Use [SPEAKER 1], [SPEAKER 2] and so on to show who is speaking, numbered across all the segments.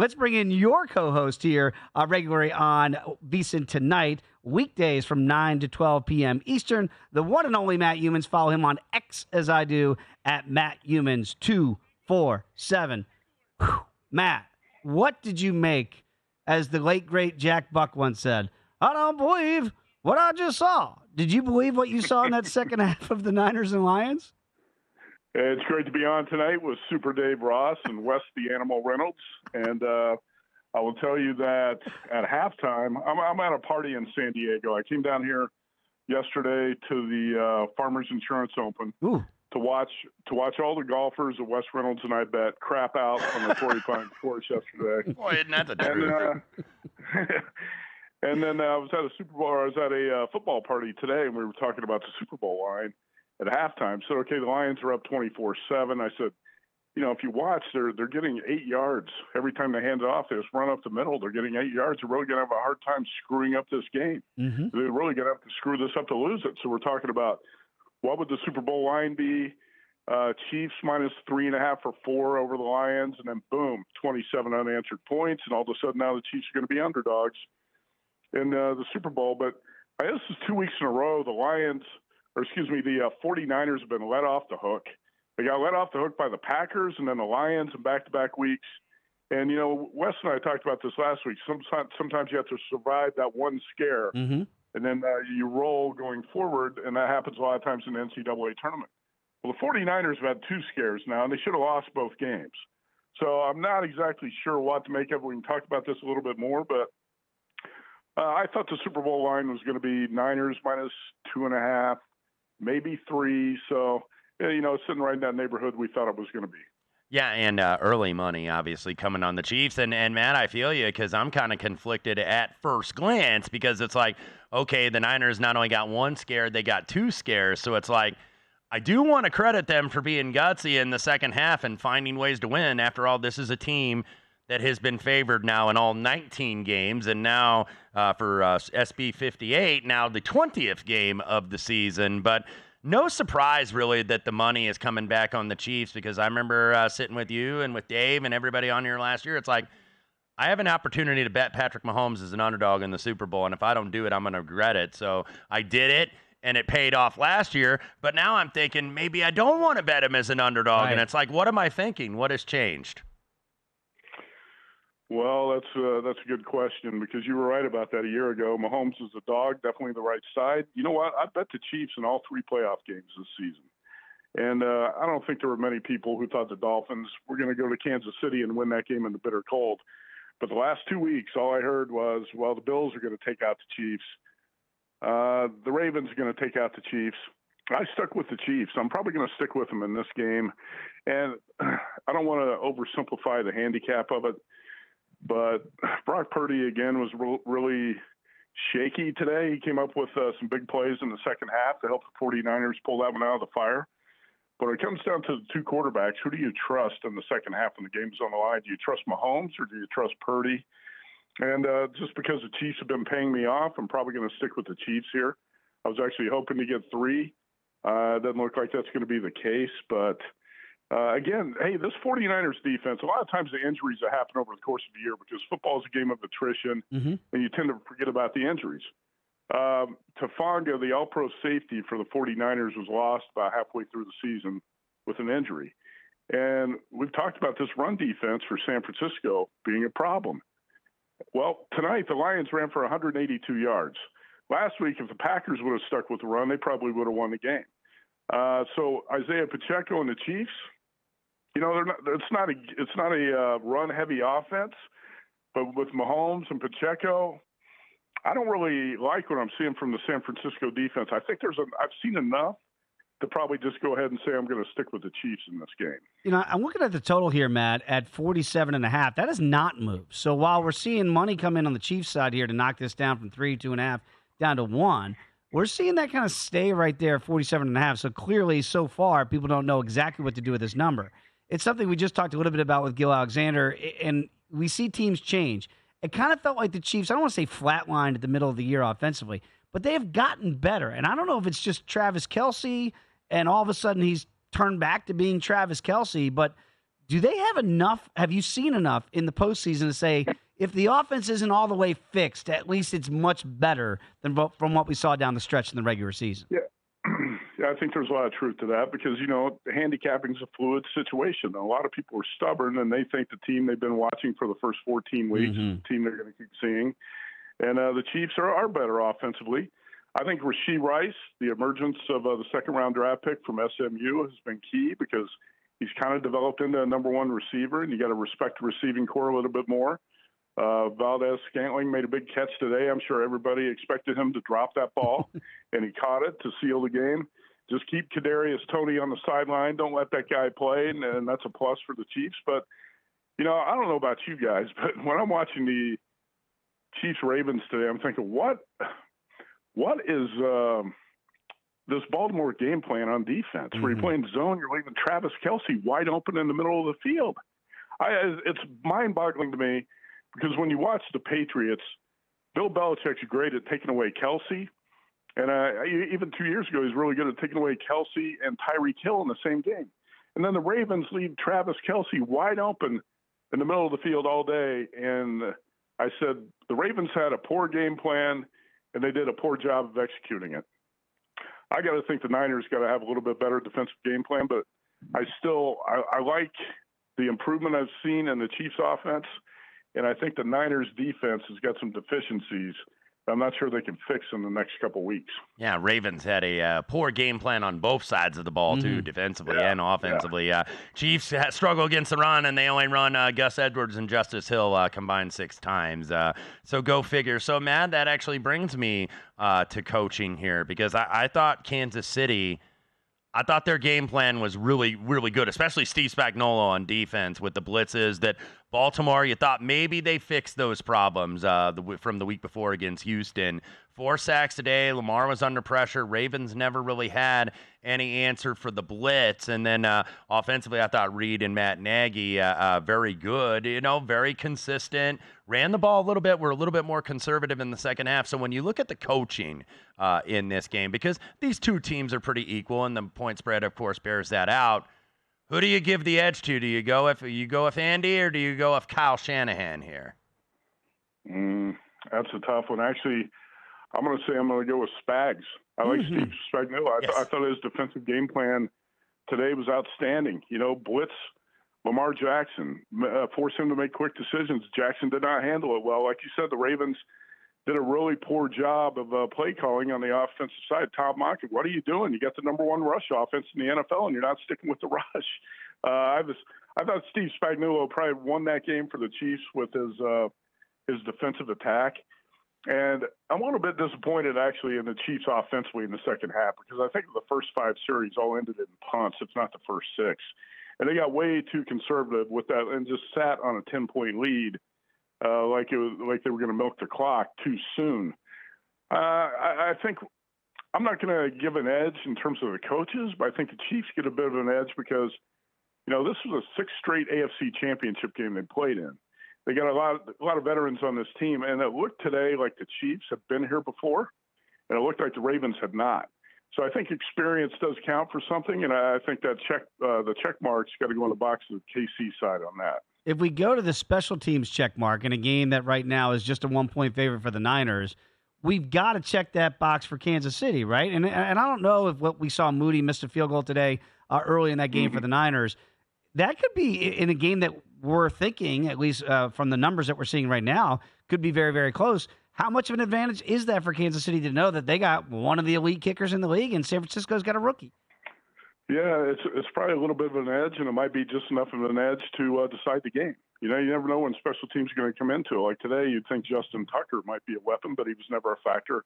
[SPEAKER 1] Let's bring in your co-host here regularly on VSiN Tonight, weekdays from 9 to 12 p.m. Eastern. The one and only Matt Youmans. Follow him on X as I do at Matt Youmans 247. Matt, what did you make, as the late, great Jack Buck once said, I don't believe what I just saw. Did you believe what you saw in that second half of the Niners and Lions?
[SPEAKER 2] It's great to be on tonight with Super Dave Ross and Wes the Animal Reynolds. And I will tell you that at halftime, I'm at a party in San Diego. I came down here yesterday to the Farmers Insurance Open to watch all the golfers that Wes Reynolds and I bet crap out on the Torrey Pines course yesterday.
[SPEAKER 3] Boy, isn't that the truth?
[SPEAKER 2] And then I was at a football party today, and we were talking about the Super Bowl line at halftime. So, okay, the Lions are up 24-7. I said, if you watch, they're getting 8 yards every time they hand it off. They just run up the middle. They're getting 8 yards. They're really going to have a hard time screwing up this game.
[SPEAKER 1] Mm-hmm.
[SPEAKER 2] They're really going to have to screw this up to lose it. So we're talking about what would the Super Bowl line be? Chiefs minus 3.5 or 4 over the Lions, and then boom, 27 unanswered points, and all of a sudden now the Chiefs are going to be underdogs in the Super Bowl. But this is 2 weeks in a row. The 49ers have been let off the hook. They got let off the hook by the Packers and then the Lions in back-to-back weeks. And, Wes and I talked about this last week. Sometimes you have to survive that one scare,
[SPEAKER 1] mm-hmm.
[SPEAKER 2] and then you roll going forward, and that happens a lot of times in the NCAA tournament. Well, the 49ers have had 2 scares now, and they should have lost both games. So I'm not exactly sure what to make of it. We can talk about this a little bit more, but I thought the Super Bowl line was going to be Niners minus 2.5, maybe 3. So, it's sitting right in that neighborhood we thought it was going to be.
[SPEAKER 3] Yeah, and early money, obviously, coming on the Chiefs. And Matt, I feel you, because I'm kind of conflicted at first glance, because it's like, okay, the Niners not only got 1 scare, they got 2 scares. So it's like, I do want to credit them for being gutsy in the second half and finding ways to win. After all, this is a team that has been favored now in all 19 games, and now for SB 58, now the 20th game of the season. But no surprise, really, that the money is coming back on the Chiefs, because I remember sitting with you and with Dave and everybody on here last year. It's like, I have an opportunity to bet Patrick Mahomes as an underdog in the Super Bowl, and if I don't do it, I'm going to regret it. So I did it, and it paid off last year. But now I'm thinking maybe I don't want to bet him as an underdog, right. And it's like, what am I thinking? What has changed?
[SPEAKER 2] Well, that's a good question, because you were right about that a year ago. Mahomes is a dog, definitely the right side. You know what? I bet the Chiefs in all 3 playoff games this season. And I don't think there were many people who thought the Dolphins were going to go to Kansas City and win that game in the bitter cold. But the last 2 weeks, all I heard was, well, the Bills are going to take out the Chiefs. The Ravens are going to take out the Chiefs. I stuck with the Chiefs. I'm probably going to stick with them in this game. And I don't want to oversimplify the handicap of it, but Brock Purdy, again, was really shaky today. He came up with some big plays in the second half to help the 49ers pull that one out of the fire. But it comes down to the 2 quarterbacks. Who do you trust in the second half when the game's on the line? Do you trust Mahomes or do you trust Purdy? And just because the Chiefs have been paying me off, I'm probably going to stick with the Chiefs here. I was actually hoping to get 3. It doesn't look like that's going to be the case. But, again, hey, this 49ers defense, a lot of times the injuries that happen over the course of the year, because football is a game of attrition,
[SPEAKER 1] mm-hmm.
[SPEAKER 2] and you tend to forget about the injuries. Tafanga, the all-pro safety for the 49ers, was lost about halfway through the season with an injury. And we've talked about this run defense for San Francisco being a problem. Well, tonight the Lions ran for 182 yards. Last week, if the Packers would have stuck with the run, they probably would have won the game. So Isaiah Pacheco and the Chiefs, it's not a run-heavy offense, but with Mahomes and Pacheco, I don't really like what I'm seeing from the San Francisco defense. I think I've seen enough to probably just go ahead and say I'm going to stick with the Chiefs in this game.
[SPEAKER 1] I'm looking at the total here, Matt, at 47.5. That has not moved. So while we're seeing money come in on the Chiefs side here to knock this down from 3, 2.5 down to 1, we're seeing that kind of stay right there, 47.5. So clearly, so far, people don't know exactly what to do with this number. It's something we just talked a little bit about with Gil Alexander, and we see teams change. It kind of felt like the Chiefs, I don't want to say flatlined at the middle of the year offensively, but they have gotten better. And I don't know if it's just Travis Kelce and all of a sudden he's turned back to being Travis Kelce, but Do they have enough? Have you seen enough in the postseason to say if the offense isn't all the way fixed, at least it's much better than from what we saw down the stretch in the regular season?
[SPEAKER 2] Yeah. Yeah, I think there's a lot of truth to that because, handicapping is a fluid situation. A lot of people are stubborn, and they think the team they've been watching for the first 14 weeks is the team they're going to keep seeing. And the Chiefs are better offensively. I think Rashee Rice, the emergence of the second-round draft pick from SMU, has been key because he's kind of developed into a number one receiver, and you got to respect the receiving core a little bit more. Valdez-Scantling made a big catch today. I'm sure everybody expected him to drop that ball, and he caught it to seal the game. Just keep Kadarius Toney on the sideline. Don't let that guy play, and that's a plus for the Chiefs. But, I don't know about you guys, but when I'm watching the Chiefs-Ravens today, I'm thinking, what is this Baltimore game plan on defense? Where you're playing zone, you're leaving Travis Kelce wide open in the middle of the field. It's mind-boggling to me because when you watch the Patriots, Bill Belichick's great at taking away Kelce. And even 2 years ago, he was really good at taking away Kelce and Tyreek Hill in the same game. And then the Ravens leave Travis Kelce wide open in the middle of the field all day. And I said the Ravens had a poor game plan, and they did a poor job of executing it. I got to think the Niners got to have a little bit better defensive game plan, but I like the improvement I've seen in the Chiefs offense, and I think the Niners defense has got some deficiencies I'm not sure they can fix in the next couple weeks.
[SPEAKER 3] Yeah, Ravens had a poor game plan on both sides of the ball, too, defensively and offensively. Chiefs struggle against the run, and they only run Gus Edwards and Justice Hill combined 6 times. So go figure. So, Matt, that actually brings me to coaching here because I thought Kansas City – I thought their game plan was really, really good, especially Steve Spagnuolo on defense with the blitzes. That Baltimore, you thought maybe they fixed those problems from the week before against Houston. 4 sacks today. Lamar was under pressure. Ravens never really had any answer for the blitz. And then offensively, I thought Reed and Matt Nagy, very good, very consistent. Ran the ball a little bit. We're a little bit more conservative in the second half. So when you look at the coaching in this game, because these two teams are pretty equal and the point spread, of course, bears that out, who do you give the edge to? Do you go with Andy or do you go with Kyle Shanahan here?
[SPEAKER 2] That's a tough one. Actually, I'm going to say I'm going to go with Spags. I like Steve Spagnuolo. I thought his defensive game plan today was outstanding. Blitz Lamar Jackson, force him to make quick decisions. Jackson did not handle it well. Like you said, the Ravens did a really poor job of play calling on the offensive side. Tom Mockett, what are you doing? You got the number one rush offense in the NFL, and you're not sticking with the rush. I thought Steve Spagnuolo probably won that game for the Chiefs with his defensive attack. And I'm a little bit disappointed, actually, in the Chiefs offensively in the second half because I think the first 5 series all ended in punts, if not the first 6. And they got way too conservative with that and just sat on a 10-point lead like they were going to milk the clock too soon. I think I'm not going to give an edge in terms of the coaches, but I think the Chiefs get a bit of an edge because, this was a 6th straight AFC championship game they played in. They got a lot of veterans on this team, and it looked today like the Chiefs have been here before, and it looked like the Ravens had not. So I think experience does count for something, and I think that the check mark's got to go in the box of the KC side on that.
[SPEAKER 1] If we go to the special teams check mark in a game that right now is just a 1-point favorite for the Niners, we've got to check that box for Kansas City, right? And I don't know if what we saw Moody missed a field goal today early in that game for the Niners. That could be in a game that we're thinking, at least from the numbers that we're seeing right now, could be very, very close. How much of an advantage is that for Kansas City to know that they got one of the elite kickers in the league and San Francisco's got a rookie?
[SPEAKER 2] Yeah, it's probably a little bit of an edge, and it might be just enough of an edge to decide the game. You never know when special teams are going to come into it. Like today, you'd think Justin Tucker might be a weapon, but he was never a factor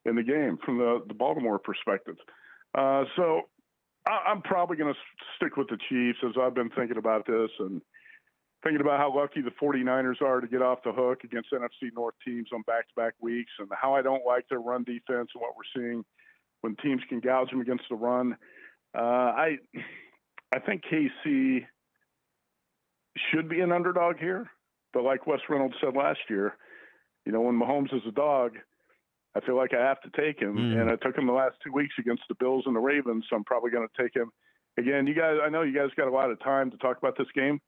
[SPEAKER 2] in the game from the Baltimore perspective. So I'm probably going to stick with the Chiefs as I've been thinking about this and thinking about how lucky the 49ers are to get off the hook against NFC North teams on back-to-back weeks and how I don't like their run defense and what we're seeing when teams can gouge them against the run. I think KC should be an underdog here, but like Wes Reynolds said last year, when Mahomes is a dog, I feel like I have to take him, and I took him the last 2 weeks against the Bills and the Ravens, so I'm probably going to take him again, I know you guys got a lot of time to talk about this game.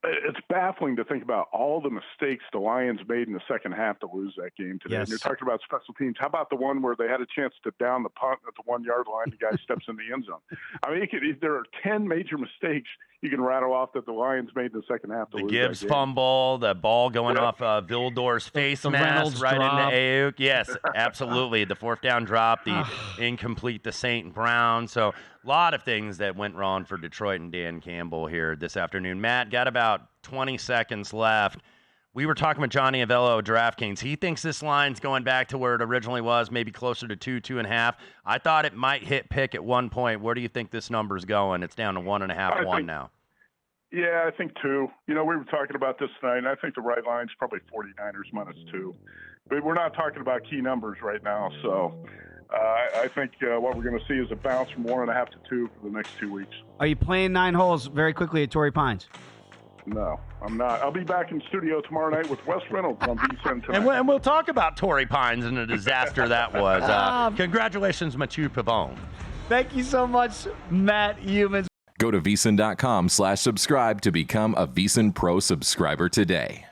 [SPEAKER 2] It's baffling to think about all the mistakes the Lions made in the second half to lose that game today.
[SPEAKER 1] Yes.
[SPEAKER 2] And you're talking about special teams. How about the one where they had a chance to down the punt at the 1 yard line? The guy steps in the end zone. I mean, there are 10 major mistakes you can rattle off that the Lions made in the second half to lose
[SPEAKER 3] Gibbs
[SPEAKER 2] that game.
[SPEAKER 3] fumble, the ball going off Vildor's face mask
[SPEAKER 1] Reynolds
[SPEAKER 3] right
[SPEAKER 1] drop.
[SPEAKER 3] into Ayuk. Yes, absolutely. The fourth down drop, the incomplete to St. Brown. So a lot of things that went wrong for Detroit and Dan Campbell here this afternoon. Matt, got about 20 seconds left. We were talking with Johnny Avello of DraftKings. He thinks this line's going back to where it originally was, maybe closer to 2.5. I thought it might hit pick at one point. Where do you think this number's going? It's down to 1.5, 1 now.
[SPEAKER 2] Yeah, I think 2. We were talking about this tonight, and I think the right line's probably 49ers -2. But we're not talking about key numbers right now, so I think what we're going to see is a bounce from 1.5 to 2 for the next 2 weeks.
[SPEAKER 1] Are you playing 9 holes very quickly at Torrey Pines?
[SPEAKER 2] No, I'm not. I'll be back in studio tomorrow night with Wes Reynolds on VSiN Tonight.
[SPEAKER 3] And we'll talk about Torrey Pines and the disaster that was. Congratulations, Mathieu Pavone.
[SPEAKER 1] Thank you so much, Matt Youmans.
[SPEAKER 4] Go to VSiN.com/subscribe to become a VSiN Pro subscriber today.